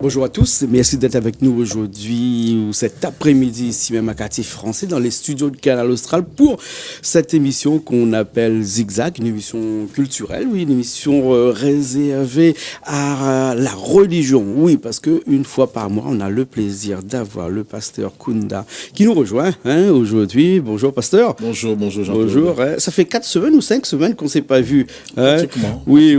Bonjour à tous, merci d'être avec nous aujourd'hui ou cet après-midi ici même à Quartier Français dans les studios de Canal Austral pour cette émission qu'on appelle Zigzag, une émission culturelle, oui, une émission réservée à la religion, oui, parce que une fois par mois on a le plaisir d'avoir le pasteur Kounda qui nous rejoint aujourd'hui. Bonjour pasteur. Bonjour Jean-Claude. Bonjour, ça fait 4 semaines ou 5 semaines qu'on ne s'est pas vu. Pratiquement. Oui,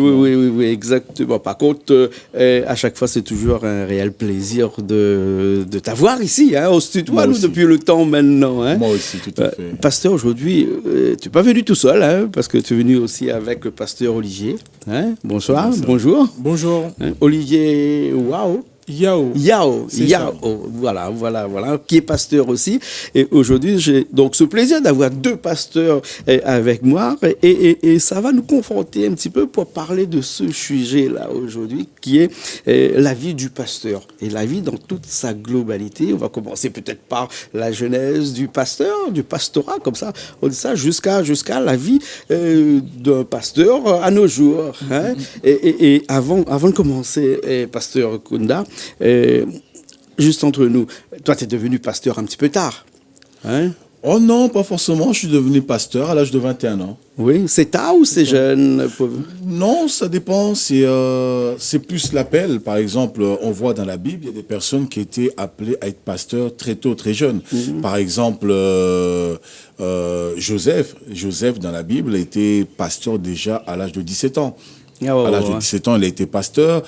exactement. Par contre, à chaque fois c'est toujours un réel plaisir de t'avoir ici, au studio, nous, depuis le temps maintenant. Moi aussi, tout à fait. Pasteur, aujourd'hui, tu n'es pas venu tout seul, parce que tu es venu aussi avec le pasteur Olivier. Bonsoir, bonjour. Bonjour. Olivier, waouh. Yao, voilà, qui est pasteur aussi. Et aujourd'hui, j'ai donc ce plaisir d'avoir deux pasteurs avec moi et ça va nous confronter un petit peu pour parler de ce sujet-là aujourd'hui, qui est la vie du pasteur et la vie dans toute sa globalité. On va commencer peut-être par la genèse du pasteur, du pastorat, comme ça, on dit ça, jusqu'à la vie d'un pasteur à nos jours. Et avant de commencer, pasteur Kounda, juste entre nous, toi, tu es devenu pasteur un petit peu tard. Oh non, pas forcément. Je suis devenu pasteur à l'âge de 21 ans. Oui, c'est tard ou c'est jeune? Non, ça dépend. C'est plus l'appel. Par exemple, on voit dans la Bible, il y a des personnes qui étaient appelées à être pasteurs très tôt, très jeunes. Par exemple, Joseph, dans la Bible, était pasteur déjà à l'âge de 17 ans. À l'âge de 17 ans, il a été pasteur.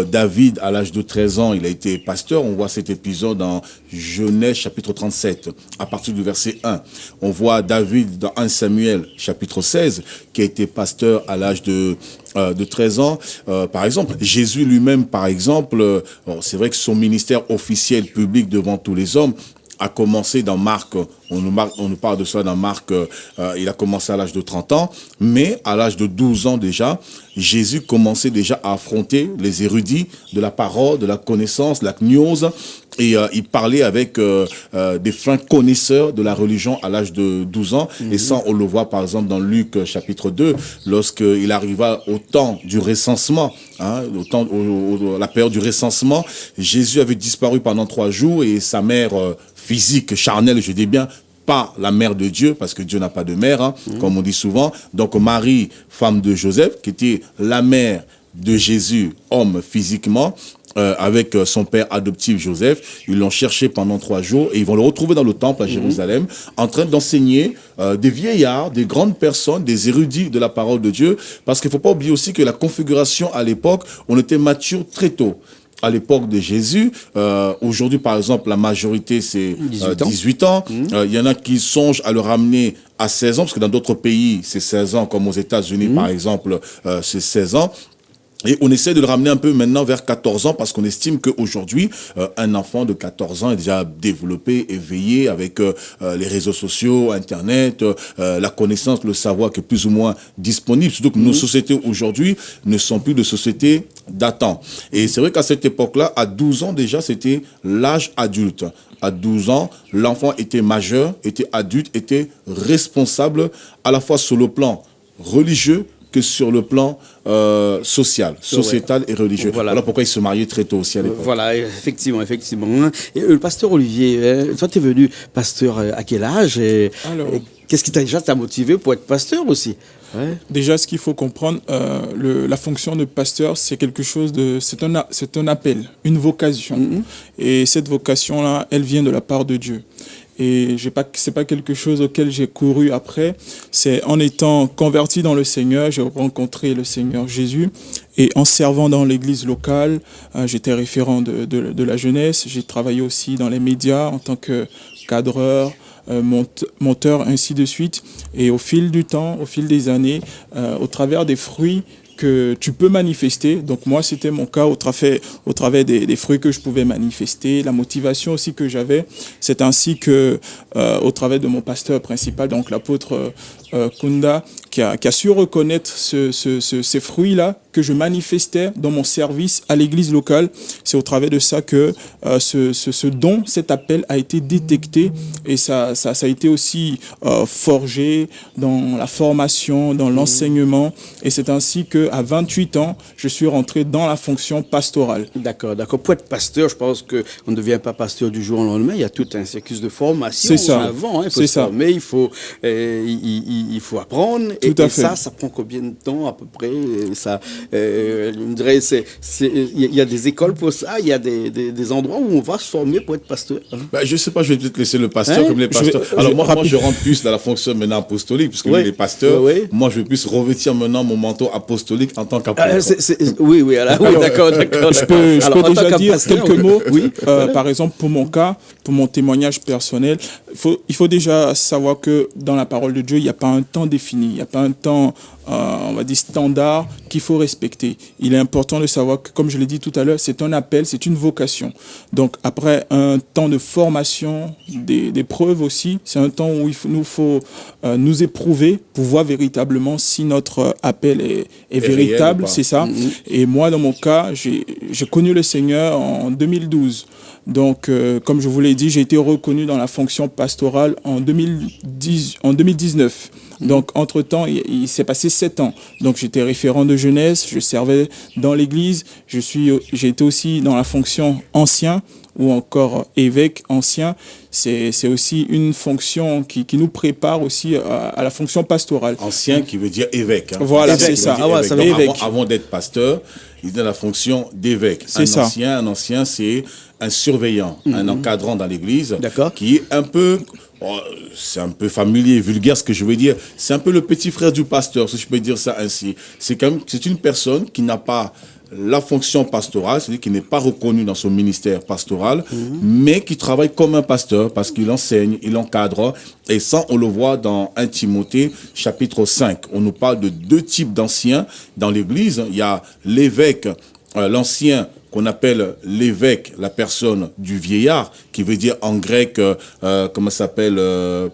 David, à l'âge de 13 ans, il a été pasteur. On voit cet épisode dans Genèse, chapitre 37, à partir du verset 1. On voit David dans 1 Samuel, chapitre 16, qui a été pasteur à l'âge de 13 ans. Par exemple, Jésus lui-même, par exemple, c'est vrai que son ministère officiel public devant tous les hommes a commencé dans Marc, on nous parle de ça dans Marc, il a commencé à l'âge de 30 ans, mais à l'âge de 12 ans déjà, Jésus commençait déjà à affronter les érudits de la parole, de la connaissance, la gnose, et il parlait avec des fins connaisseurs de la religion à l'âge de 12 ans, et ça on le voit par exemple dans Luc chapitre 2, lorsqu'il arriva au temps du recensement, la période du recensement, Jésus avait disparu pendant 3 jours et sa mère physique, charnelle, je dis bien, pas la mère de Dieu, parce que Dieu n'a pas de mère, comme on dit souvent. Donc Marie, femme de Joseph, qui était la mère de Jésus, homme physiquement, avec son père adoptif Joseph, ils l'ont cherché pendant 3 jours et ils vont le retrouver dans le temple à Jérusalem, en train d'enseigner des vieillards, des grandes personnes, des érudits de la parole de Dieu, parce qu'il ne faut pas oublier aussi que la configuration à l'époque, on était mature très tôt. À l'époque de Jésus, aujourd'hui par exemple la majorité c'est 18 ans, il y en a qui songent à le ramener à 16 ans, parce que dans d'autres pays c'est 16 ans, comme aux États-Unis par exemple c'est 16 ans. Et on essaie de le ramener un peu maintenant vers 14 ans parce qu'on estime qu'aujourd'hui, un enfant de 14 ans est déjà développé, éveillé avec les réseaux sociaux, Internet, la connaissance, le savoir qui est plus ou moins disponible. Surtout que nos sociétés aujourd'hui ne sont plus de sociétés datant. Et c'est vrai qu'à cette époque-là, à 12 ans déjà, c'était l'âge adulte. À 12 ans, l'enfant était majeur, était adulte, était responsable à la fois sur le plan religieux que sur le plan sociétal et religieux. Voilà pourquoi il se mariait très tôt aussi à l'époque. Voilà, effectivement. Et le pasteur Olivier, toi tu es venu pasteur à quel âge qu'est-ce qui t'a motivé pour être pasteur aussi? Déjà, ce qu'il faut comprendre, la fonction de pasteur, c'est quelque chose c'est un appel, une vocation. Et cette vocation-là, elle vient de la part de Dieu. Et c'est pas quelque chose auquel j'ai couru après. C'est en étant converti dans le Seigneur, j'ai rencontré le Seigneur Jésus. Et en servant dans l'église locale, j'étais référent de la jeunesse. J'ai travaillé aussi dans les médias en tant que cadreur, monteur, ainsi de suite. Et au fil du temps, au fil des années, au travers des fruits que tu peux manifester. Donc moi, c'était mon cas au travers des fruits que je pouvais manifester, la motivation aussi que j'avais. C'est ainsi que, au travers de mon pasteur principal, donc l'apôtre Kunda, qui a su reconnaître ces fruits-là que je manifestais dans mon service à l'église locale. C'est au travers de ça que ce don, cet appel a été détecté et ça a été aussi forgé dans la formation, dans l'enseignement. Et c'est ainsi qu'à 28 ans, je suis rentré dans la fonction pastorale. D'accord. Pour être pasteur, je pense qu'on ne devient pas pasteur du jour au lendemain. Il y a tout un circuit de formation avant. Il faut se former, il faut apprendre. Tout à fait. Ça prend combien de temps à peu près? Je dirais, il y a des écoles pour ça, il y a des endroits où on va se former pour être pasteur. Je ne sais pas, je vais peut-être laisser le pasteur comme les pasteurs. Moi, je rentre plus dans la fonction maintenant apostolique, puisque lui, il est pasteur. Moi, je vais plus revêtir maintenant mon manteau apostolique en tant qu'apôtre. Oui, d'accord. Je peux déjà dire quelques mots. Par exemple, pour mon cas, pour mon témoignage personnel, il faut déjà savoir que dans la parole de Dieu, il n'y a pas un temps défini, il n'y a pas un temps, on va dire, standard qu'il faut respecter. Il est important de savoir que, comme je l'ai dit tout à l'heure, c'est un appel, c'est une vocation. Donc, après un temps de formation, des preuves aussi, c'est un temps où il nous faut nous éprouver pour voir véritablement si notre appel est véritable, c'est ça. Et moi, dans mon cas, j'ai connu le Seigneur en 2012. Donc, comme je vous l'ai dit, j'ai été reconnu dans la fonction pastorale en 2019. Donc, entre-temps, il s'est passé 7 ans. Donc, j'étais référent de jeunesse, je servais dans l'église, j'ai été aussi dans la fonction ancien ou encore évêque ancien. C'est aussi une fonction qui nous prépare aussi à la fonction pastorale. Ancien qui veut dire évêque. Voilà, c'est ça. Avant d'être pasteur, il est dans la fonction d'évêque. Un ancien, c'est un surveillant, un encadrant dans l'église, qui est un peu... c'est un peu familier, vulgaire ce que je veux dire. C'est un peu le petit frère du pasteur, si je peux dire ça ainsi. C'est une personne qui n'a pas la fonction pastorale, c'est-à-dire qui n'est pas reconnu dans son ministère pastoral, mais qui travaille comme un pasteur parce qu'il enseigne, il encadre. Et ça, on le voit dans 1 Timothée, chapitre 5. On nous parle de 2 types d'anciens dans l'Église. Il y a l'évêque, l'ancien, qu'on appelle l'évêque, la personne du vieillard, qui veut dire en grec,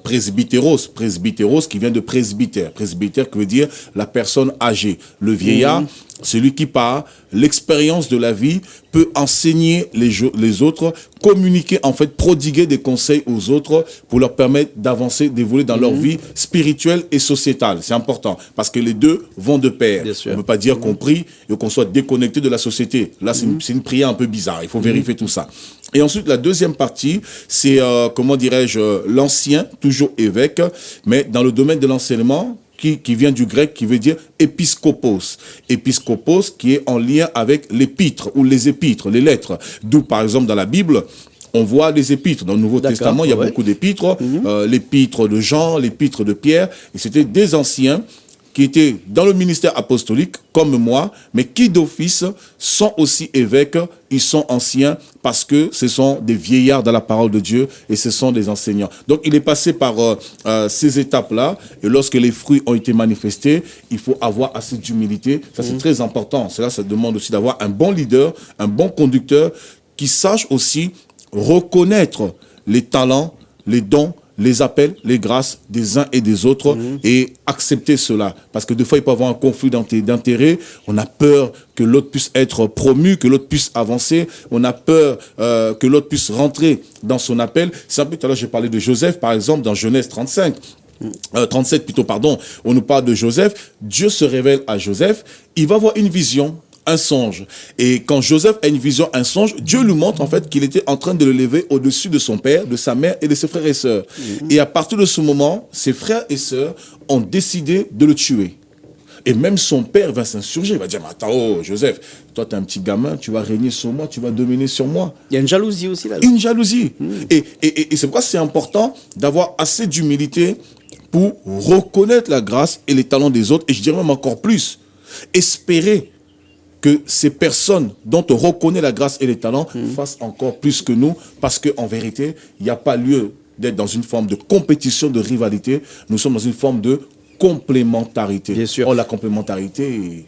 presbytéros. Presbytéros qui vient de presbytère. Presbytère qui veut dire la personne âgée. Le vieillard, celui qui par l'expérience de la vie peut enseigner les autres, communiquer, en fait, prodiguer des conseils aux autres pour leur permettre d'avancer, d'évoluer dans leur vie spirituelle et sociétale. C'est important parce que les deux vont de pair. On ne peut pas dire qu'on prie et qu'on soit déconnecté de la société. Là, c'est une prière un peu bizarre. Il faut vérifier tout ça. Et ensuite, la deuxième partie, c'est, l'ancien, toujours évêque, mais dans le domaine de l'enseignement, qui vient du grec, qui veut dire épiscopos. Épiscopos qui est en lien avec l'épître ou les épîtres, les lettres. D'où, par exemple, dans la Bible, on voit les épîtres. Dans le Nouveau Testament, il y a beaucoup d'épîtres. L'épître de Jean, l'épître de Pierre. Et c'était des anciens qui étaient dans le ministère apostolique, comme moi, mais qui d'office sont aussi évêques, ils sont anciens, parce que ce sont des vieillards dans la parole de Dieu, et ce sont des enseignants. Donc il est passé par ces étapes-là, et lorsque les fruits ont été manifestés, il faut avoir assez d'humilité. Ça, c'est très important. Cela, ça demande aussi d'avoir un bon leader, un bon conducteur, qui sache aussi reconnaître les talents, les dons, les appels, les grâces des uns et des autres et accepter cela. Parce que des fois, il peut y avoir un conflit d'intérêts. On a peur que l'autre puisse être promu, que l'autre puisse avancer. On a peur que l'autre puisse rentrer dans son appel. C'est un peu, tout à l'heure, j'ai parlé de Joseph, par exemple, dans Genèse 37, on nous parle de Joseph. Dieu se révèle à Joseph. Il va avoir une vision, un songe. Et quand Joseph a une vision, un songe, Dieu lui montre en fait qu'il était en train de le lever au-dessus de son père, de sa mère et de ses frères et sœurs. Et à partir de ce moment, ses frères et sœurs ont décidé de le tuer. Et même son père va s'insurger, il va dire, mais attends, Joseph, toi t'es un petit gamin, tu vas régner sur moi, tu vas dominer sur moi. Il y a une jalousie aussi là. Une jalousie. Et c'est pourquoi c'est important d'avoir assez d'humilité pour reconnaître la grâce et les talents des autres, et je dirais même encore plus, espérer que ces personnes dont on reconnaît la grâce et les talents fassent encore plus que nous, parce qu'en vérité, il n'y a pas lieu d'être dans une forme de compétition, de rivalité. Nous sommes dans une forme de complémentarité. Bien sûr. Or, la complémentarité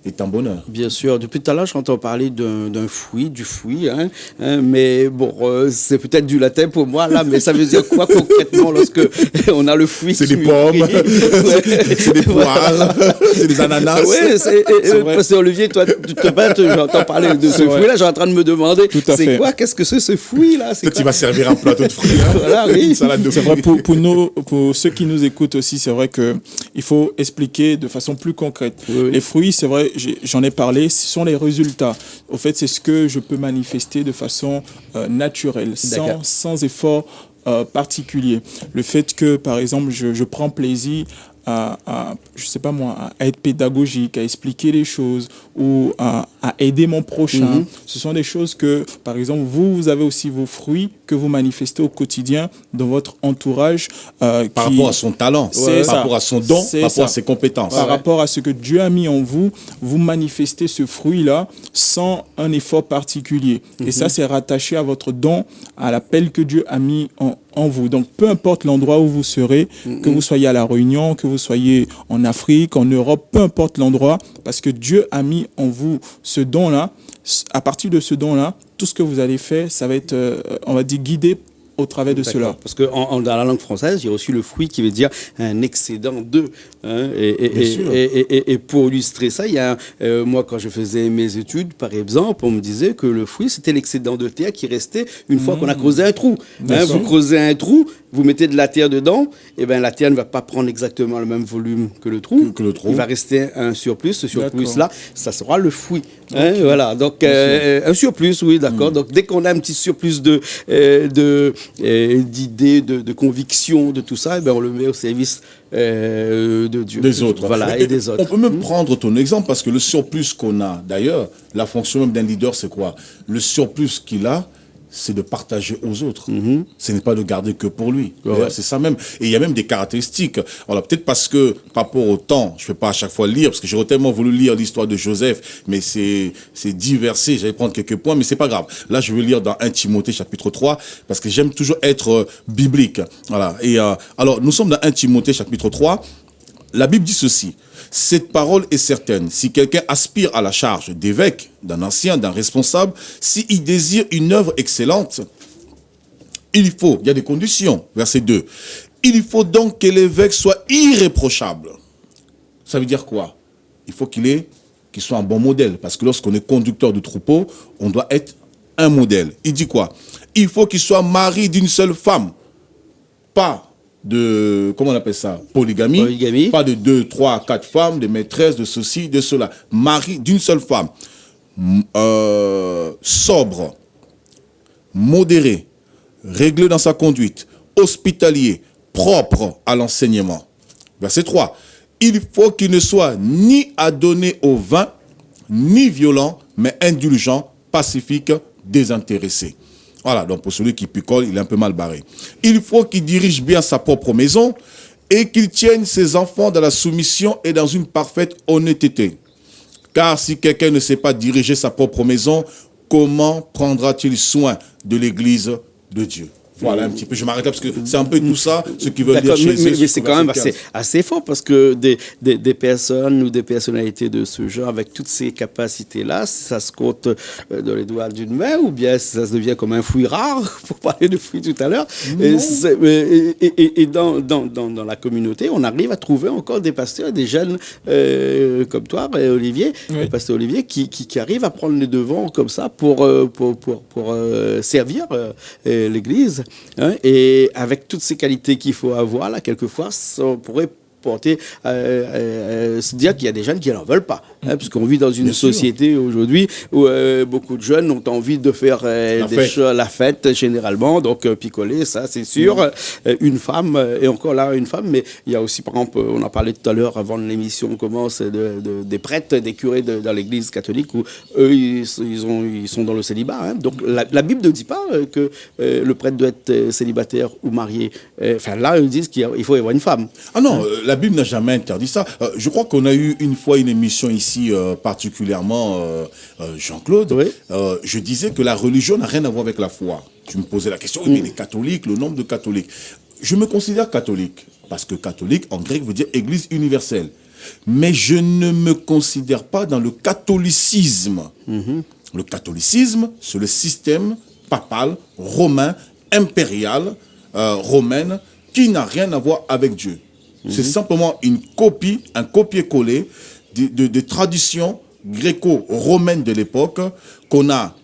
est un bonheur. Bien sûr. Depuis tout à l'heure, j'entends parler d'un fruit, du fruit, mais bon, c'est peut-être du latin pour moi, là, mais ça veut dire quoi concrètement lorsque on a le fruit? C'est des pommes, c'est des poires, c'est des ananas. Oui, parce que Olivier, toi, j'entends parler de ce fruit-là, je suis en train de me demander, c'est quoi, qu'est-ce que c'est ce fruit-là? Peut-être qu'il va servir un plateau de fruits. Voilà, oui. C'est vrai, pour ceux qui nous écoutent aussi, c'est vrai qu'il faut expliquer de façon plus concrète. Oui. Les fruits, c'est vrai, j'en ai parlé, ce sont les résultats. Au fait, c'est ce que je peux manifester de façon naturelle, sans effort particulier. Le fait que, par exemple, je prends plaisir je sais pas moi, à être pédagogique, à expliquer les choses ou à aider mon prochain. Ce sont des choses que, par exemple, vous avez aussi vos fruits que vous manifestez au quotidien dans votre entourage. Par rapport à son talent, par rapport à son don, par rapport à ses compétences. Par rapport à ce que Dieu a mis en vous, vous manifestez ce fruit-là sans un effort particulier. Et ça, c'est rattaché à votre don, à l'appel que Dieu a mis en vous. Donc, peu importe l'endroit où vous serez, que vous soyez à La Réunion, que vous soyez en Afrique, en Europe, peu importe l'endroit, parce que Dieu a mis en vous ce don-là. À partir de ce don-là, tout ce que vous allez faire, ça va être, on va dire, guidé au travers de cela. Parce que dans la langue française, il y a aussi le fruit qui veut dire un excédent de. Et pour illustrer ça, il y a moi, quand je faisais mes études, par exemple, on me disait que le fruit, c'était l'excédent de terre qui restait une fois qu'on a creusé un trou. Vous creusez un trou, vous mettez de la terre dedans, et ben la terre ne va pas prendre exactement le même volume que le trou. Il va rester un surplus. Ce surplus-là, ça sera le fruit. Voilà. Donc un surplus, oui, d'accord. Donc dès qu'on a un petit surplus d'idées, de convictions, de tout ça, et ben on le met au service de Dieu. Des autres. Voilà, et des autres. On peut même prendre ton exemple, parce que le surplus qu'on a, d'ailleurs, la fonction même d'un leader, c'est quoi? Le surplus qu'il a, c'est de partager aux autres. Ce n'est pas de garder que pour lui. C'est ça même. Et il y a même des caractéristiques. Alors peut-être parce que, par rapport au temps, je ne vais pas à chaque fois lire, parce que j'aurais tellement voulu lire l'histoire de Joseph, mais c'est diversé. J'allais prendre quelques points, mais c'est pas grave. Là, je vais lire dans 1 Timothée chapitre 3, parce que j'aime toujours être biblique. Voilà. Et alors, nous sommes dans 1 Timothée chapitre 3. La Bible dit ceci: cette parole est certaine. Si quelqu'un aspire à la charge d'évêque, d'un ancien, d'un responsable, s'il désire une œuvre excellente, il y a des conditions. Verset 2. Il faut donc que l'évêque soit irréprochable. Ça veut dire quoi? Il faut qu'il soit un bon modèle. Parce que lorsqu'on est conducteur de troupeau, on doit être un modèle. Il dit quoi? Il faut qu'il soit mari d'une seule femme. Pas de, comment on appelle ça, polygamie. Pas de 2, 3, 4 femmes, de maîtresses, de ceci, de cela. Mari d'une seule femme. Sobre, modéré, réglé dans sa conduite, hospitalier, propre à l'enseignement. Verset 3. Il faut qu'il ne soit ni adonné au vin, ni violent, mais indulgent, pacifique, désintéressé. Voilà, donc pour celui qui picole, il est un peu mal barré. Il faut qu'il dirige bien sa propre maison et qu'il tienne ses enfants dans la soumission et dans une parfaite honnêteté. Car si quelqu'un ne sait pas diriger sa propre maison, comment prendra-t-il soin de l'église de Dieu? Voilà un petit peu, je m'arrête là parce que c'est un peu tout ça, ce qui veut dire chez eux. Mais c'est quand même assez fort, parce que des personnes ou des personnalités de ce genre, avec toutes ces capacités-là, ça se compte dans les doigts d'une main, ou bien ça devient comme un fruit rare, pour parler de fruits tout à l'heure. Et dans la communauté, on arrive à trouver encore des pasteurs, des jeunes comme toi, Olivier, le pasteur Olivier, qui arrivent à prendre les devants comme ça pour servir l'Église. Et avec toutes ces qualités qu'il faut avoir, là, quelquefois, on pourrait porter se dire qu'il y a des jeunes qui n'en veulent pas, parce qu'on vit dans une société aujourd'hui où beaucoup de jeunes ont envie de faire la fête généralement, donc picoler, ça c'est sûr. Une femme, et encore là une femme, mais il y a aussi, par exemple, on en parlait tout à l'heure avant l'émission commence, des prêtres, des curés dans l'église catholique, où eux ils sont dans le célibat, donc la Bible ne dit pas que le prêtre doit être célibataire ou marié. Là ils disent qu'il faut y avoir une femme. Ah non, la Bible n'a jamais interdit ça. Je crois qu'on a eu une fois une émission ici, particulièrement Jean-Claude. Oui. Je disais que la religion n'a rien à voir avec la foi. Tu me posais la question, mais les catholiques, le nombre de catholiques. Je me considère catholique, parce que catholique, en grec, veut dire église universelle. mais je ne me considère pas dans le catholicisme. Le catholicisme, c'est le système papal, romain, impérial, romaine, qui n'a rien à voir avec Dieu. C'est simplement une copie, un copier-coller des traditions gréco-romaines de l'époque qu'on a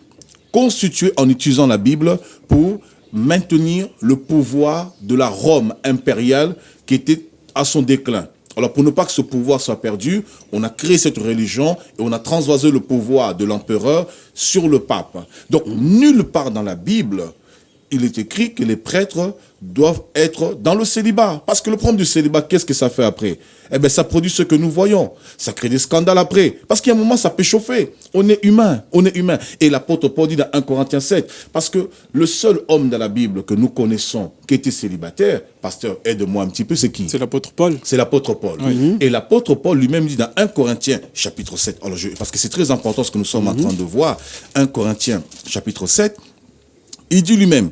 constituées en utilisant la Bible pour maintenir le pouvoir de la Rome impériale qui était à son déclin. Alors, pour ne pas que ce pouvoir soit perdu, on a créé cette religion et on a transvasé le pouvoir de l'empereur sur le pape. Donc, nulle part dans la Bible, il est écrit que les prêtres doivent être dans le célibat. Parce que le problème du célibat, qu'est-ce que ça fait après? Eh bien, ça produit ce que nous voyons. Ça crée des scandales après. Parce qu'il y a un moment, ça peut chauffer. On est humain. Et l'apôtre Paul dit dans 1 Corinthiens 7, parce que le seul homme dans la Bible que nous connaissons qui était célibataire, pasteur, aide-moi un petit peu, c'est qui? C'est l'apôtre Paul. C'est l'apôtre Paul. Oui. Et l'apôtre Paul lui-même dit dans 1 Corinthiens chapitre 7, alors parce que c'est très important ce que nous sommes en train de voir, 1 Corinthiens chapitre 7, il dit lui-même,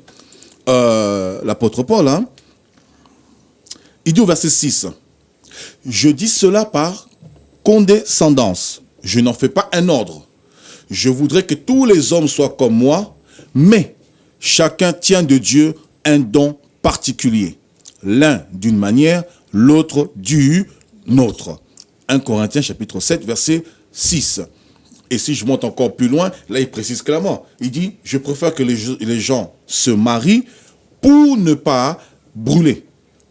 l'apôtre Paul, il dit au verset 6, « Je dis cela par condescendance. Je n'en fais pas un ordre. Je voudrais que tous les hommes soient comme moi, mais chacun tient de Dieu un don particulier. L'un d'une manière, l'autre d'une autre. » 1 Corinthiens chapitre 7, verset 6. Et si je monte encore plus loin, là il précise clairement. Il dit, je préfère que les gens se marient pour ne pas brûler.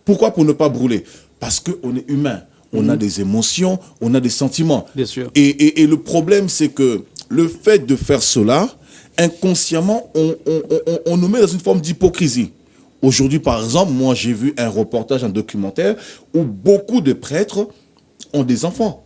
Pourquoi pour ne pas brûler? Parce qu'on est humain. On a des émotions, on a des sentiments. Bien sûr. Et le problème, c'est que le fait de faire cela, inconsciemment, on nous met dans une forme d'hypocrisie. Aujourd'hui, par exemple, moi j'ai vu un reportage, un documentaire, où beaucoup de prêtres ont des enfants.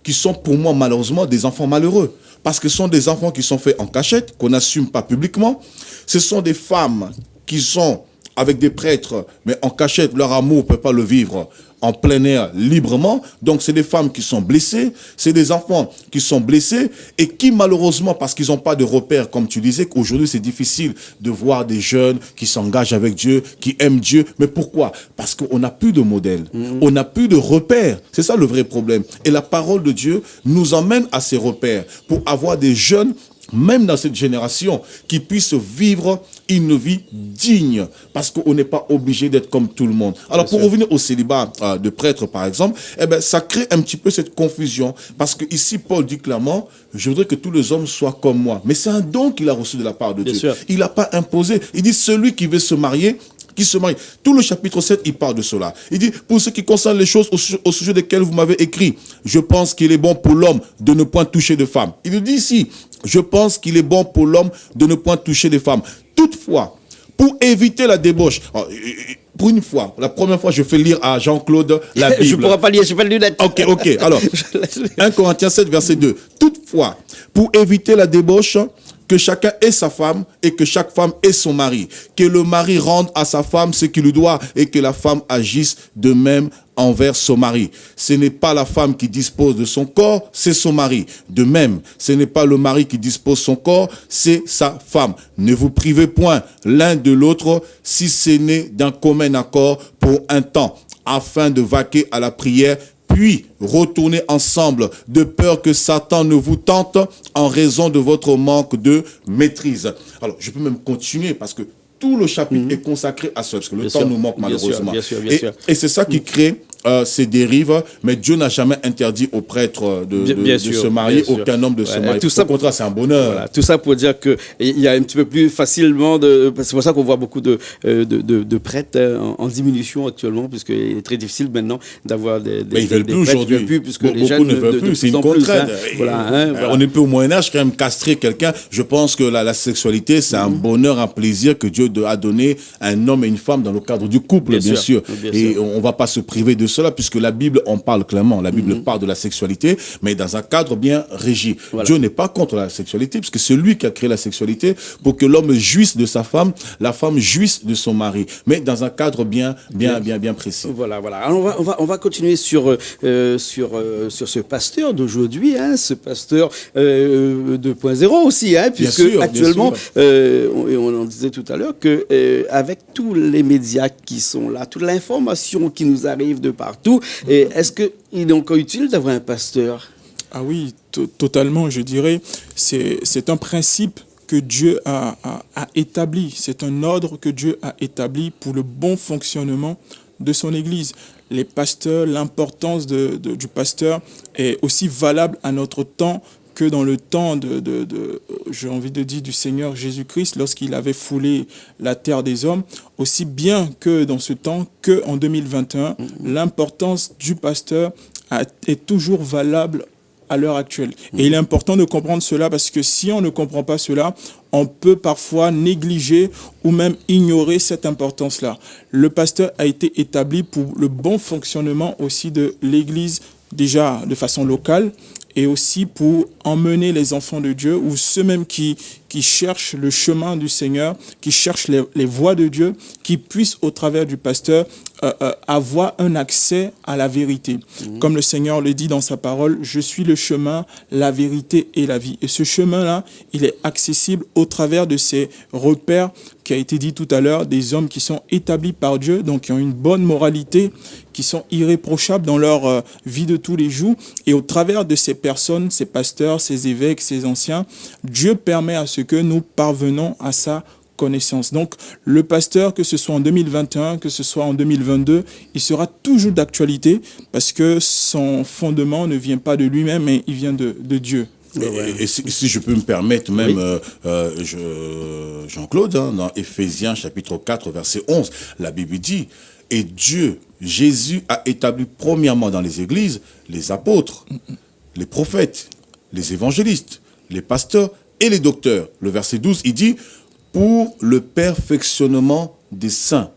Qui sont pour moi malheureusement des enfants malheureux. Parce que ce sont des enfants qui sont faits en cachette, qu'on n'assume pas publiquement. Ce sont des femmes qui sont avec des prêtres, mais en cachette, leur amour ne peut pas le vivre en plein air librement. Donc c'est des femmes qui sont blessées, c'est des enfants qui sont blessés et qui malheureusement, parce qu'ils n'ont pas de repères, comme tu disais, qu'aujourd'hui c'est difficile de voir des jeunes qui s'engagent avec Dieu, qui aiment Dieu. Mais pourquoi? Parce qu'on n'a plus de modèle, on n'a plus de repères. C'est ça le vrai problème. Et la parole de Dieu nous emmène à ces repères pour avoir des jeunes, même dans cette génération, qui puissent vivre une vie digne, parce qu'on n'est pas obligé d'être comme tout le monde. Alors, pour revenir au célibat de prêtres, par exemple, eh ben, ça crée un petit peu cette confusion, parce que ici, Paul dit clairement, je voudrais que tous les hommes soient comme moi. Mais c'est un don qu'il a reçu de la part de Dieu. Il n'a pas imposé. Il dit, celui qui veut se marier, qui se marie. Tout le chapitre 7, il parle de cela. Il dit, pour ce qui concerne les choses au sujet desquelles vous m'avez écrit, je pense qu'il est bon pour l'homme de ne point toucher de femme. Il dit ici, je pense qu'il est bon pour l'homme de ne point toucher des femmes. Toutefois, pour éviter la débauche, pour une fois, la première fois, je fais lire à Jean-Claude la Bible. Je ne pourrai pas lire, je n'ai pas de lunettes. Ok. Alors, 1 Corinthiens 7, verset 2. Toutefois, pour éviter la débauche, que chacun ait sa femme et que chaque femme ait son mari. Que le mari rende à sa femme ce qu'il lui doit et que la femme agisse de même envers son mari. Ce n'est pas la femme qui dispose de son corps, c'est son mari. De même, ce n'est pas le mari qui dispose son corps, c'est sa femme. Ne vous privez point l'un de l'autre si ce n'est d'un commun accord pour un temps, afin de vaquer à la prière, puis retournez ensemble, de peur que Satan ne vous tente en raison de votre manque de maîtrise. Alors, je peux même continuer parce que tout le chapitre est consacré à ça, parce que le temps nous manque malheureusement. Bien sûr. Et c'est ça qui crée ces dérives, mais Dieu n'a jamais interdit aux prêtres de se marier, aucun homme de se marier. Au contraire, c'est un bonheur. Voilà, tout ça pour dire qu'il y a un petit peu plus facilement, c'est pour ça qu'on voit beaucoup de prêtres en diminution actuellement, puisqu'il est très difficile maintenant d'avoir des mais ils veulent plus aujourd'hui. Puisque les jeunes ne veulent plus, c'est une contrainte. On n'est plus au Moyen-Âge, quand même, castrer quelqu'un. Je pense que la sexualité, c'est un bonheur, un plaisir que Dieu a donné à un homme et une femme dans le cadre du couple, bien sûr. Et on ne va pas se priver de cela, puisque la Bible en parle clairement. La Bible parle de la sexualité, mais dans un cadre bien régi. Voilà. Dieu n'est pas contre la sexualité, puisque c'est lui qui a créé la sexualité pour que l'homme jouisse de sa femme, la femme jouisse de son mari, mais dans un cadre bien précis. Voilà. Alors on va continuer sur ce pasteur d'aujourd'hui, ce pasteur 2.0 aussi, puisque actuellement, on en disait tout à l'heure que avec tous les médias qui sont là, toute l'information qui nous arrive de partout. Et est-ce qu'il est encore utile d'avoir un pasteur? Ah oui, totalement, je dirais. C'est un principe que Dieu a établi. C'est un ordre que Dieu a établi pour le bon fonctionnement de son Église. Les pasteurs, l'importance du pasteur est aussi valable à notre temps que dans le temps j'ai envie de dire, du Seigneur Jésus-Christ, lorsqu'il avait foulé la terre des hommes. Aussi bien que dans ce temps qu'en 2021, l'importance du pasteur est toujours valable à l'heure actuelle. Et il est important de comprendre cela parce que si on ne comprend pas cela, on peut parfois négliger ou même ignorer cette importance-là. Le pasteur a été établi pour le bon fonctionnement aussi de l'Église, déjà de façon locale, et aussi pour emmener les enfants de Dieu ou ceux même qui cherchent le chemin du Seigneur, qui cherchent les voies de Dieu, qui puissent au travers du pasteur avoir un accès à la vérité. Comme le Seigneur le dit dans sa parole, « Je suis le chemin, la vérité et la vie ». Et ce chemin-là, il est accessible au travers de ces repères qui a été dit tout à l'heure, des hommes qui sont établis par Dieu, donc qui ont une bonne moralité, qui sont irréprochables dans leur vie de tous les jours. Et au travers de ces personnes, ces pasteurs, ces évêques, ces anciens, Dieu permet à ce que nous parvenons à sa connaissance. Donc, le pasteur, que ce soit en 2021, que ce soit en 2022, il sera toujours d'actualité parce que son fondement ne vient pas de lui-même, mais il vient de Dieu. Et si je peux me permettre, même Jean-Claude, dans Éphésiens chapitre 4, verset 11, la Bible dit, « Et Dieu, Jésus, a établi premièrement dans les églises les apôtres, les prophètes, les évangélistes, les pasteurs et les docteurs. » Le verset 12, il dit, « Pour le perfectionnement des saints,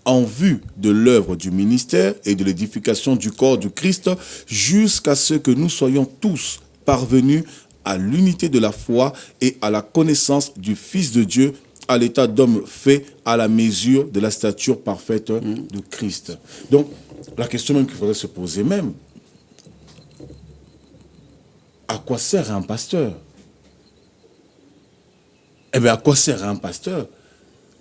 en vue de l'œuvre du ministère et de l'édification du corps du Christ, jusqu'à ce que nous soyons tous parvenus à l'unité de la foi et à la connaissance du Fils de Dieu, à l'état d'homme fait à la mesure de la stature parfaite de Christ. » Donc, la question même qu'il faudrait se poser même, à quoi sert un pasteur? Eh bien, à quoi sert un pasteur?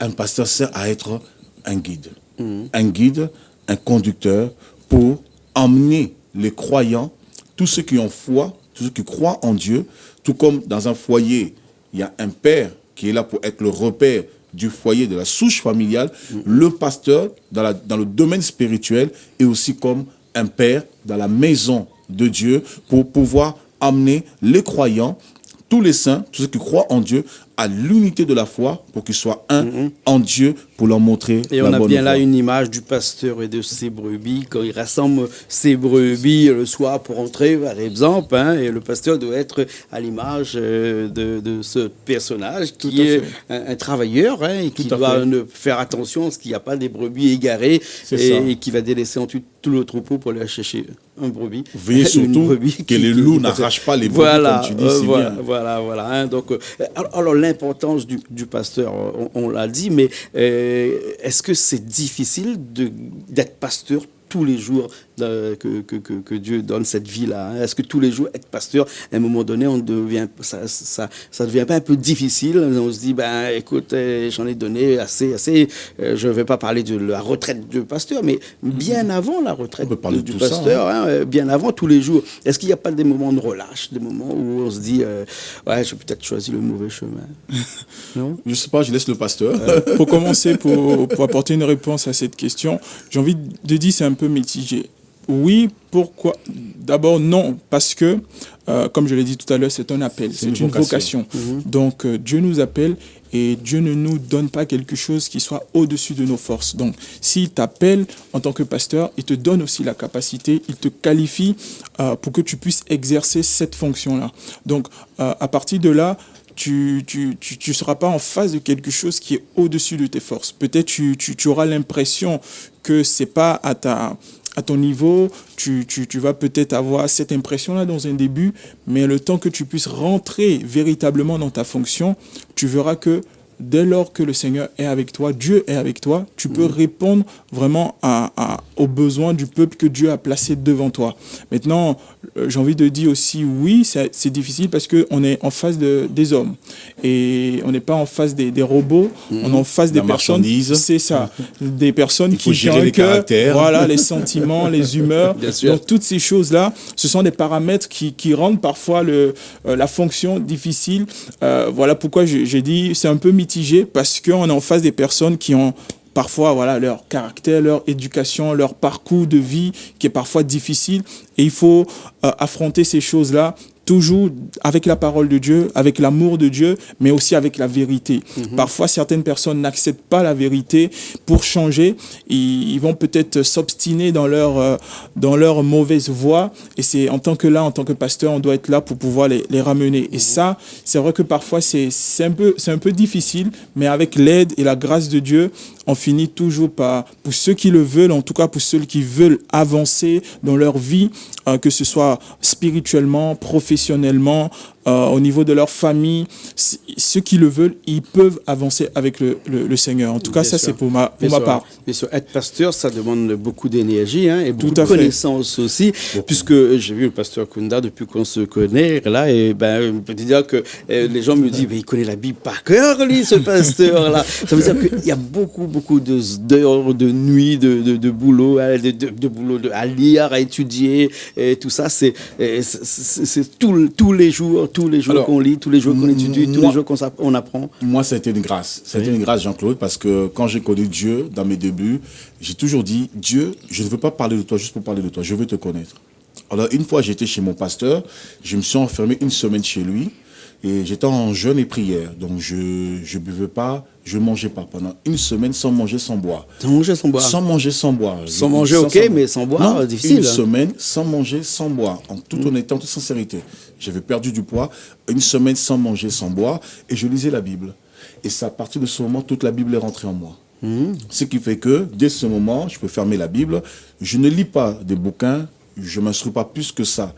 Un pasteur sert à être un guide. Un guide, un conducteur pour emmener les croyants, tous ceux qui ont foi, tous ceux qui croient en Dieu, tout comme dans un foyer, il y a un père qui est là pour être le repère du foyer, de la souche familiale. Le pasteur, dans le domaine spirituel, est aussi comme un père dans la maison de Dieu pour pouvoir amener les croyants, tous les saints, tous ceux qui croient en Dieu, à l'unité de la foi pour qu'ils soient un en Dieu pour leur montrer et la bonne on a bien voie. là une image du pasteur et de ses brebis quand il rassemble ses brebis le soir pour entrer par exemple, et le pasteur doit être à l'image de ce personnage qui est un travailleur, et qui doit faire attention à ce qu'il n'y a pas des brebis égarées et qui va délaisser ensuite tout le troupeau pour aller chercher un brebis. Veillez surtout que les loups n'arrachent pas les brebis, comme tu dis si bien. Voilà. Donc, alors l'importance du pasteur, on l'a dit, mais est-ce que c'est difficile d'être pasteur tous les jours que Dieu donne cette vie-là? Est-ce que tous les jours être pasteur, à un moment donné, ça devient pas un peu difficile? On se dit, écoute, j'en ai donné assez. Je ne vais pas parler de la retraite du pasteur, mais bien avant la retraite du pasteur, bien avant, tous les jours. Est-ce qu'il n'y a pas des moments de relâche, des moments où on se dit, j'ai peut-être choisi le mauvais chemin? Non? Je ne sais pas, je laisse le pasteur. Pour commencer, pour apporter une réponse à cette question, j'ai envie de dire c'est un peu mitigé. Oui, pourquoi? D'abord, non, parce que, comme je l'ai dit tout à l'heure, c'est un appel, c'est une vocation. Donc, Dieu nous appelle et Dieu ne nous donne pas quelque chose qui soit au-dessus de nos forces. Donc, s'il t'appelle en tant que pasteur, il te donne aussi la capacité, il te qualifie pour que tu puisses exercer cette fonction-là. Donc, à partir de là, tu seras pas en face de quelque chose qui est au-dessus de tes forces. Peut-être tu auras l'impression que c'est pas à ton niveau, tu vas peut-être avoir cette impression-là dans un début, mais le temps que tu puisses rentrer véritablement dans ta fonction, tu verras que dès lors que le Seigneur est avec toi, Dieu est avec toi, tu peux répondre vraiment aux besoins du peuple que Dieu a placé devant toi. Maintenant, j'ai envie de dire aussi, oui, c'est difficile parce qu'on est en face des hommes. Et on n'est pas en face des robots, on est en face des personnes. C'est ça, des personnes qui ont un cœur, voilà, les sentiments, les humeurs. Donc, toutes ces choses-là, ce sont des paramètres qui rendent parfois la fonction difficile. Voilà pourquoi j'ai dit, c'est un peu mitigé parce qu'on est en face des personnes qui ont parfois voilà, leur caractère, leur éducation, leur parcours de vie qui est parfois difficile. Et il faut affronter ces choses-là toujours avec la parole de Dieu, avec l'amour de Dieu, mais aussi avec la vérité. Parfois, certaines personnes n'acceptent pas la vérité. Pour changer, ils vont peut-être s'obstiner dans leur mauvaise voie. Et c'est en tant que pasteur, on doit être là pour pouvoir les ramener. Et ça, c'est vrai que parfois, c'est un peu difficile, mais avec l'aide et la grâce de Dieu, on finit toujours par, pour ceux qui le veulent, en tout cas pour ceux qui veulent avancer dans leur vie, que ce soit spirituellement, professionnellement, au niveau de leur famille, ceux qui le veulent, ils peuvent avancer avec le Seigneur. En tout cas, ça c'est pour ma part. Bien sûr, être pasteur, ça demande beaucoup d'énergie et beaucoup de connaissances aussi, puisque j'ai vu le pasteur Kunda depuis qu'on se connaît, là, et je peux te dire que les gens me disent, il connaît la Bible par cœur, lui, ce pasteur-là. Ça veut dire qu'il y a beaucoup d'heures, de nuits, de boulot, de boulot à lire, à étudier, et tout ça, c'est tous les jours qu'on lit, tous les jours qu'on étudie, tous les jours qu'on apprend. Moi, ça a été une grâce. Ça a été une grâce, Jean-Claude, parce que quand j'ai connu Dieu dans mes débuts, j'ai toujours dit, Dieu, je ne veux pas parler de toi juste pour parler de toi, je veux te connaître. Alors, une fois, j'étais chez mon pasteur, je me suis enfermé une semaine chez lui, et j'étais en jeûne et prière. Donc, je ne buvais pas, je ne mangeais pas pendant une semaine sans manger, sans boire. Sans manger, sans boire. Sans manger, sans boire. Sans manger, mais sans boire, non, difficile. Une semaine sans manger, sans boire. En toute honnêteté, en toute sincérité. J'avais perdu du poids. Une semaine sans manger, sans boire. Et je lisais la Bible. Et c'est à partir de ce moment, toute la Bible est rentrée en moi. Ce qui fait que, dès ce moment, je peux fermer la Bible. Je ne lis pas des bouquins. Je ne m'instruis pas plus que ça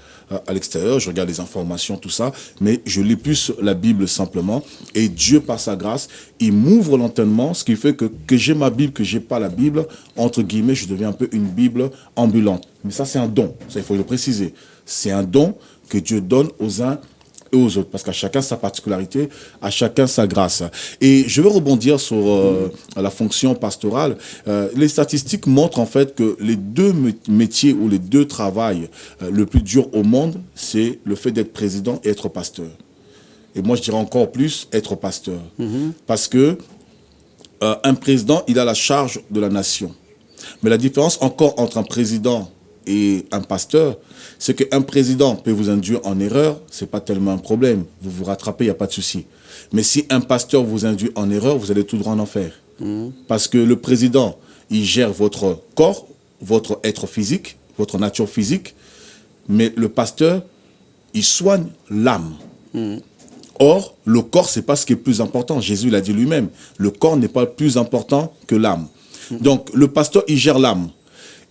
à l'extérieur, je regarde les informations, tout ça, mais je lis plus la Bible simplement. Et Dieu, par sa grâce, il m'ouvre l'entendement, ce qui fait que j'ai ma Bible, que j'ai pas la Bible, entre guillemets, je deviens un peu une Bible ambulante. Mais ça, c'est un don, ça, il faut le préciser. C'est un don que Dieu donne aux uns et aux autres, parce qu'à chacun sa particularité, à chacun sa grâce. Et je vais rebondir sur la fonction pastorale. Les statistiques montrent en fait que les deux métiers ou les deux travails le plus dur au monde, c'est le fait d'être président et être pasteur. Et moi, je dirais encore plus être pasteur. Parce que un président, il a la charge de la nation. Mais la différence encore entre un président et un pasteur, c'est qu'un président peut vous induire en erreur, c'est pas tellement un problème. Vous vous rattrapez, il n'y a pas de souci. Mais si un pasteur vous induit en erreur, vous allez tout droit en enfer. Parce que le président, il gère votre corps, votre être physique, votre nature physique, mais le pasteur, il soigne l'âme. Or, le corps, c'est pas ce qui est plus important. Jésus l'a dit lui-même. Le corps n'est pas plus important que l'âme. Donc, le pasteur, il gère l'âme.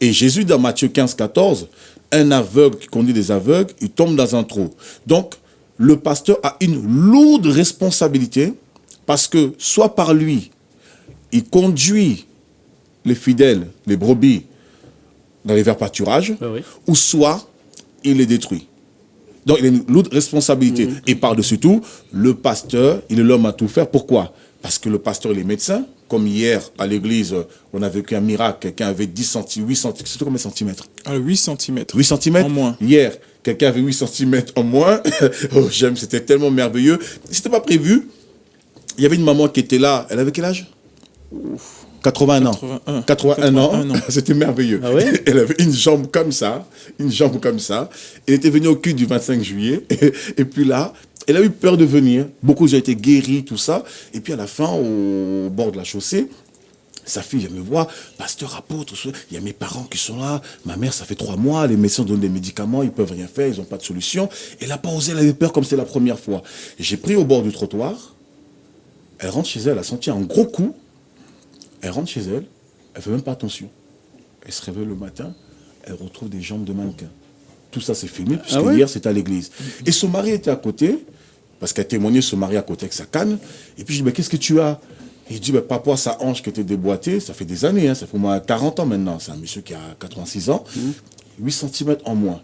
Et Jésus, dans Matthieu 15, 14, un aveugle qui conduit des aveugles, il tombe dans un trou. Donc, le pasteur a une lourde responsabilité parce que, soit par lui, il conduit les fidèles, les brebis, dans les verts pâturages, ou soit il les détruit. Donc, il a une lourde responsabilité. Et par-dessus tout, le pasteur, il est l'homme à tout faire. Pourquoi? Parce que le pasteur, il est médecin. Comme hier, à l'église, on a vécu un miracle. Quelqu'un avait 8 centimètres. C'était combien de centimètres? 8 centimètres. 8 centimètres? En moins. Hier, quelqu'un avait 8 centimètres en moins. Oh, j'aime, c'était tellement merveilleux. C'était pas prévu. Il y avait une maman qui était là. Elle avait quel âge? 81 ans. 81 ans. C'était merveilleux. Ah ouais? Elle avait une jambe comme ça. Elle était venue au culte du 25 juillet. Et puis là, elle a eu peur de venir. Beaucoup ont été guéris, tout ça. Et puis à la fin, au bord de la chaussée, sa fille vient me voir, pasteur, apôtre, il y a mes parents qui sont là, ma mère, ça fait 3 mois, les médecins donnent des médicaments, ils peuvent rien faire, ils n'ont pas de solution. Elle n'a pas osé, elle avait peur comme c'est la première fois. J'ai pris au bord du trottoir, elle rentre chez elle, elle a senti un gros coup, elle rentre chez elle, elle ne fait même pas attention. Elle se réveille le matin, elle retrouve des jambes de mannequin. Tout ça, c'est filmé, puisque hier, c'était à l'église. Et son mari était à côté, parce qu'elle témoignait se marier à côté avec sa canne. Et puis je dis, mais qu'est-ce que tu as? Il dit, par rapport à sa hanche qui était déboîtée, ça fait des années, ça fait au moins 40 ans maintenant. C'est un monsieur qui a 86 ans, 8 cm en moins.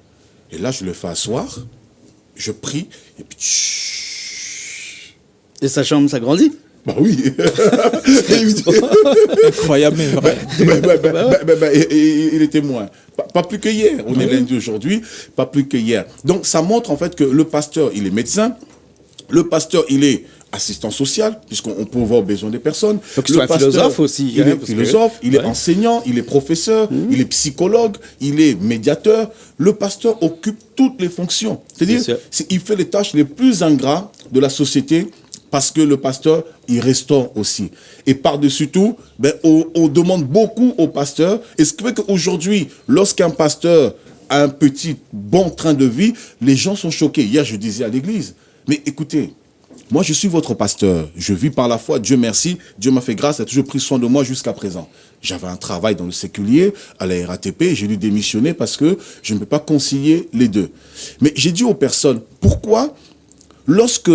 Et là, je le fais asseoir, je prie, et puis... Et sa chambre s'agrandit? Bah oui. Incroyable, mais vrai. Il était moins. Pas plus que hier. On est lundi aujourd'hui, pas plus que hier. Donc, ça montre en fait que le pasteur, il est médecin. Le pasteur, il est assistant social, puisqu'on peut voir aux besoins des personnes. Donc, il est philosophe aussi. Il est philosophe, il est enseignant, il est professeur, il est psychologue, il est médiateur. Le pasteur occupe toutes les fonctions. C'est-à-dire, il fait les tâches les plus ingrates de la société, parce que le pasteur, il restaure aussi. Et par-dessus tout, on demande beaucoup au pasteur. Et ce qui fait qu'aujourd'hui, lorsqu'un pasteur a un petit bon train de vie, les gens sont choqués. Hier, je disais à l'église, mais écoutez, moi, je suis votre pasteur. Je vis par la foi. Dieu merci. Dieu m'a fait grâce. Il a toujours pris soin de moi jusqu'à présent. J'avais un travail dans le séculier, à la RATP. J'ai dû démissionner parce que je ne peux pas concilier les deux. Mais j'ai dit aux personnes, pourquoi, lorsque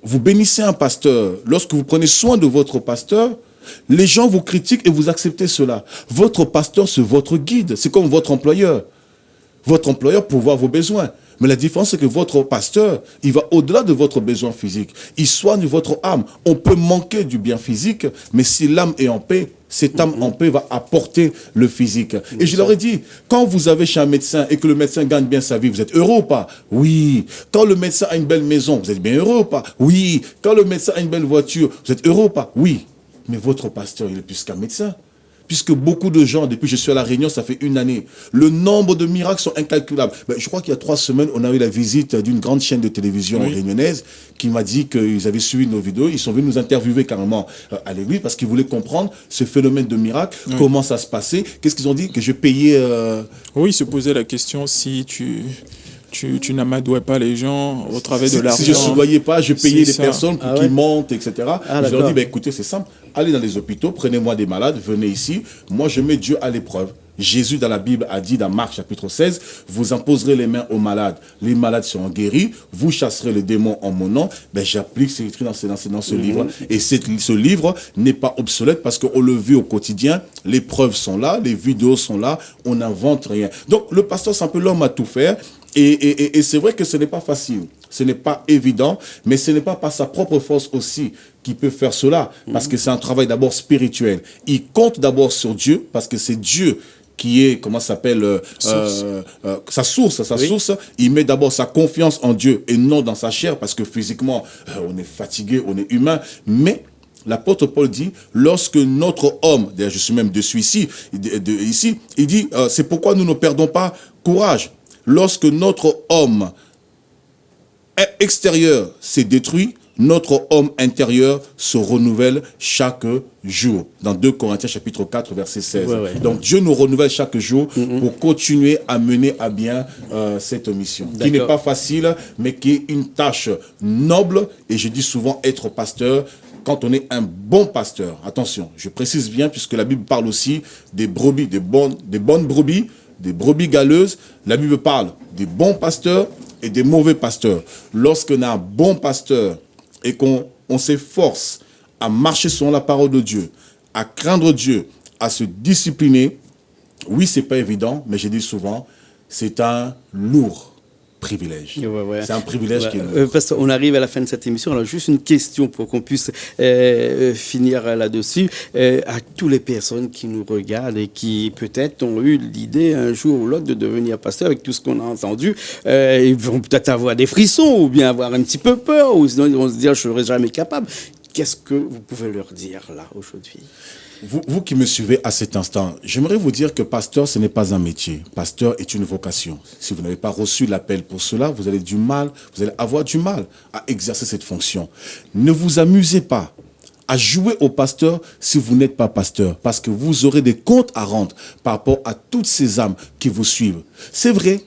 vous bénissez un pasteur, lorsque vous prenez soin de votre pasteur, les gens vous critiquent et vous acceptez cela. Votre pasteur, c'est votre guide. C'est comme votre employeur. Votre employeur pour voir vos besoins. Mais la différence, c'est que votre pasteur, il va au-delà de votre besoin physique. Il soigne votre âme. On peut manquer du bien physique, mais si l'âme est en paix, cette âme en paix va apporter le physique. Et je leur ai dit, quand vous avez chez un médecin et que le médecin gagne bien sa vie, vous êtes heureux ou pas? Oui. Quand le médecin a une belle maison, vous êtes bien heureux ou pas? Oui. Quand le médecin a une belle voiture, vous êtes heureux ou pas? Oui. Mais votre pasteur, il est plus qu'un médecin. Puisque beaucoup de gens, depuis que je suis à La Réunion, ça fait 1 année, le nombre de miracles sont incalculables. Je crois qu'il y a 3 semaines, on a eu la visite d'une grande chaîne de télévision réunionnaise qui m'a dit qu'ils avaient suivi nos vidéos. Ils sont venus nous interviewer carrément à l'église parce qu'ils voulaient comprendre ce phénomène de miracle, comment ça se passait. Qu'est-ce qu'ils ont dit? Que je payais... Oui, ils se posaient la question si tu n'amadouais pas les gens au travers de l'argent. Si je ne soudoyais pas, je payais les personnes pour qu'ils montent, etc. Je leur dis, écoutez, c'est simple. Allez dans les hôpitaux, prenez-moi des malades, venez ici. Moi, je mets Dieu à l'épreuve. Jésus, dans la Bible, a dit dans Marc chapitre 16, vous imposerez les mains aux malades. Les malades seront guéris. Vous chasserez les démons en mon nom. J'applique ce qui est écrit dans ce livre. Et ce livre n'est pas obsolète parce qu'on le vit au quotidien. Les preuves sont là, les vidéos sont là. On n'invente rien. Donc, le pasteur, c'est un peu l'homme à tout faire. Et c'est vrai que ce n'est pas facile, ce n'est pas évident, mais ce n'est pas par sa propre force aussi qu'il peut faire cela, parce que c'est un travail d'abord spirituel. Il compte d'abord sur Dieu, parce que c'est Dieu qui est, comment ça s'appelle, sa source. Il met d'abord sa confiance en Dieu et non dans sa chair, parce que physiquement, on est fatigué, on est humain, mais... L'apôtre Paul dit, lorsque notre homme, d'ailleurs je suis même dessus ici, il dit, c'est pourquoi nous ne perdons pas courage. Lorsque notre homme extérieur s'est détruit, notre homme intérieur se renouvelle chaque jour. Dans 2 Corinthiens chapitre 4, verset 16. Donc Dieu nous renouvelle chaque jour pour continuer à mener à bien cette mission. Qui n'est pas facile, mais qui est une tâche noble. Et je dis souvent être pasteur, quand on est un bon pasteur, attention, je précise bien, puisque la Bible parle aussi des brebis, des bonnes brebis, des brebis galeuses. La Bible parle des bons pasteurs et des mauvais pasteurs. Lorsqu'on a un bon pasteur et qu'on s'efforce à marcher selon la parole de Dieu, à craindre Dieu, à se discipliner, oui, c'est pas évident, mais je dis souvent, c'est un lourd privilège. C'est un privilège qui est lourd. Parce qu'on arrive à la fin de cette émission. Alors, juste une question pour qu'on puisse finir là-dessus. À toutes les personnes qui nous regardent et qui peut-être ont eu l'idée un jour ou l'autre de devenir pasteur avec tout ce qu'on a entendu, ils vont peut-être avoir des frissons ou bien avoir un petit peu peur ou sinon ils vont se dire je ne serai jamais capable. Qu'est-ce que vous pouvez leur dire là aujourd'hui? Vous qui me suivez à cet instant, j'aimerais vous dire que pasteur, ce n'est pas un métier. Pasteur est une vocation. Si vous n'avez pas reçu l'appel pour cela, vous allez avoir du mal à exercer cette fonction. Ne vous amusez pas à jouer au pasteur si vous n'êtes pas pasteur, parce que vous aurez des comptes à rendre par rapport à toutes ces âmes qui vous suivent. C'est vrai.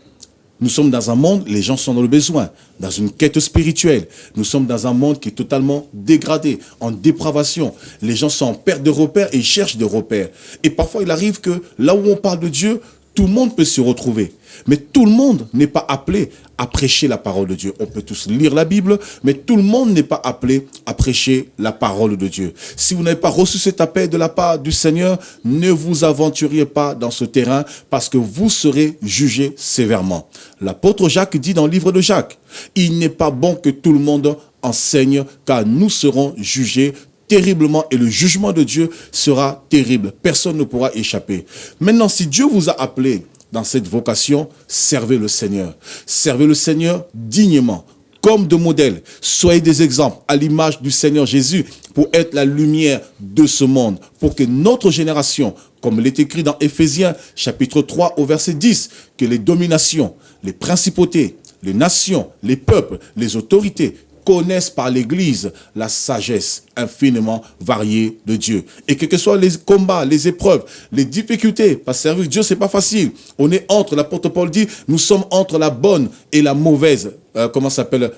Nous sommes dans un monde, les gens sont dans le besoin, dans une quête spirituelle. Nous sommes dans un monde qui est totalement dégradé, en dépravation. Les gens sont en perte de repères et ils cherchent des repères. Et parfois, il arrive que là où on parle de Dieu, tout le monde peut se retrouver. Mais tout le monde n'est pas appelé à prêcher la parole de Dieu. On peut tous lire la Bible, mais tout le monde n'est pas appelé à prêcher la parole de Dieu. Si vous n'avez pas reçu cet appel de la part du Seigneur, ne vous aventuriez pas dans ce terrain parce que vous serez jugés sévèrement. L'apôtre Jacques dit dans le livre de Jacques, « Il n'est pas bon que tout le monde enseigne, car nous serons jugés terriblement et le jugement de Dieu sera terrible. Personne ne pourra échapper. » Maintenant, si Dieu vous a appelé dans cette vocation, servez le Seigneur. Servez le Seigneur dignement, comme de modèle. Soyez des exemples à l'image du Seigneur Jésus pour être la lumière de ce monde, pour que notre génération, comme il est écrit dans Éphésiens chapitre 3 au verset 10, que les dominations, les principautés, les nations, les peuples, les autorités connaissent par l'Église la sagesse infiniment variée de Dieu. Et que soient les combats, les épreuves, les difficultés, parce que servir Dieu, c'est pas facile. On est entre, l'apôtre Paul dit, nous sommes entre la bonne et la mauvaise,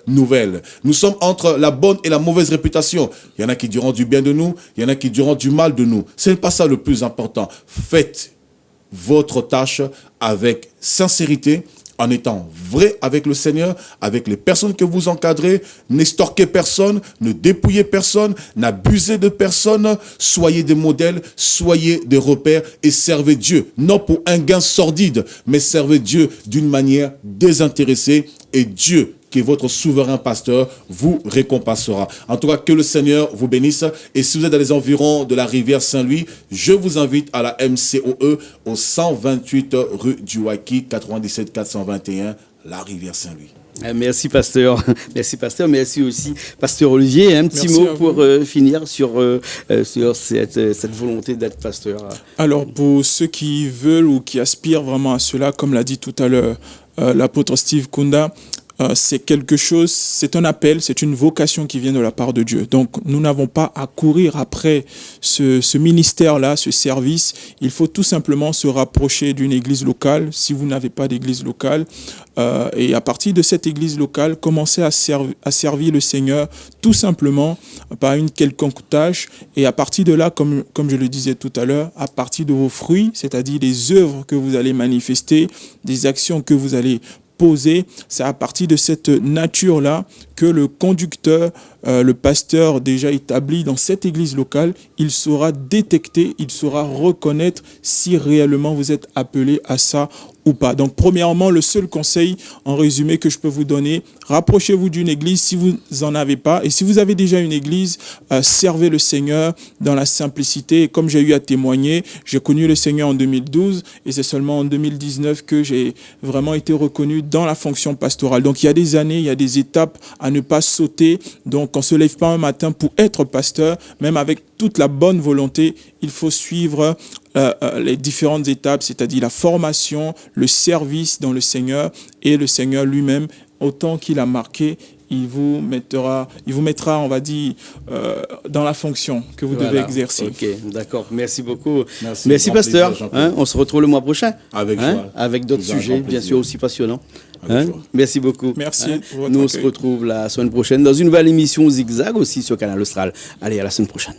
nouvelle. Nous sommes entre la bonne et la mauvaise réputation. Il y en a qui diront du bien de nous, il y en a qui diront du mal de nous. Ce n'est pas ça le plus important. Faites votre tâche avec sincérité, en étant vrai avec le Seigneur, avec les personnes que vous encadrez. N'extorquez personne, ne dépouillez personne, n'abusez de personne. Soyez des modèles, soyez des repères et servez Dieu. Non pour un gain sordide, mais servez Dieu d'une manière désintéressée. Et Dieu, qui est votre souverain pasteur, vous récompensera. En tout cas, que le Seigneur vous bénisse. Et si vous êtes dans les environs de la rivière Saint-Louis, je vous invite à la MCOE au 128 rue du Waiki, 97 421, la rivière Saint-Louis. Merci pasteur, merci pasteur, merci aussi pasteur Olivier. Un petit mot pour finir sur cette volonté d'être pasteur. Alors pour ceux qui veulent ou qui aspirent vraiment à cela, comme l'a dit tout à l'heure l'apôtre Steve Kunda, c'est quelque chose, c'est un appel, c'est une vocation qui vient de la part de Dieu. Donc, nous n'avons pas à courir après ce ministère-là, ce service. Il faut tout simplement se rapprocher d'une église locale, si vous n'avez pas d'église locale. Et à partir de cette église locale, commencer à servir le Seigneur tout simplement par une quelconque tâche. Et à partir de là, comme je le disais tout à l'heure, à partir de vos fruits, c'est-à-dire des œuvres que vous allez manifester, des actions que vous allez poser, c'est à partir de cette nature-là que le conducteur, le pasteur déjà établi dans cette église locale, il saura détecter, il saura reconnaître si réellement vous êtes appelé à ça ou pas. Donc, premièrement, le seul conseil, en résumé, que je peux vous donner, rapprochez-vous d'une église si vous n'en avez pas. Et si vous avez déjà une église, servez le Seigneur dans la simplicité. Et comme j'ai eu à témoigner, j'ai connu le Seigneur en 2012 et c'est seulement en 2019 que j'ai vraiment été reconnu dans la fonction pastorale. Donc, il y a des années, il y a des étapes à ne pas sauter. Donc, on ne se lève pas un matin pour être pasteur, même avec toute la bonne volonté, il faut suivre les différentes étapes, c'est-à-dire la formation, le service dans le Seigneur et le Seigneur lui-même, autant qu'il a marqué, il vous mettra, on va dire, dans la fonction que vous devez exercer. Ok, d'accord. Merci beaucoup. Merci pasteur. On se retrouve le mois prochain. Avec joie. Avec d'autres sujets, bien sûr, aussi passionnants. Merci beaucoup. Merci. Nous, on se retrouve la semaine prochaine dans une nouvelle émission Zigzag aussi sur Canal Austral. Allez, à la semaine prochaine.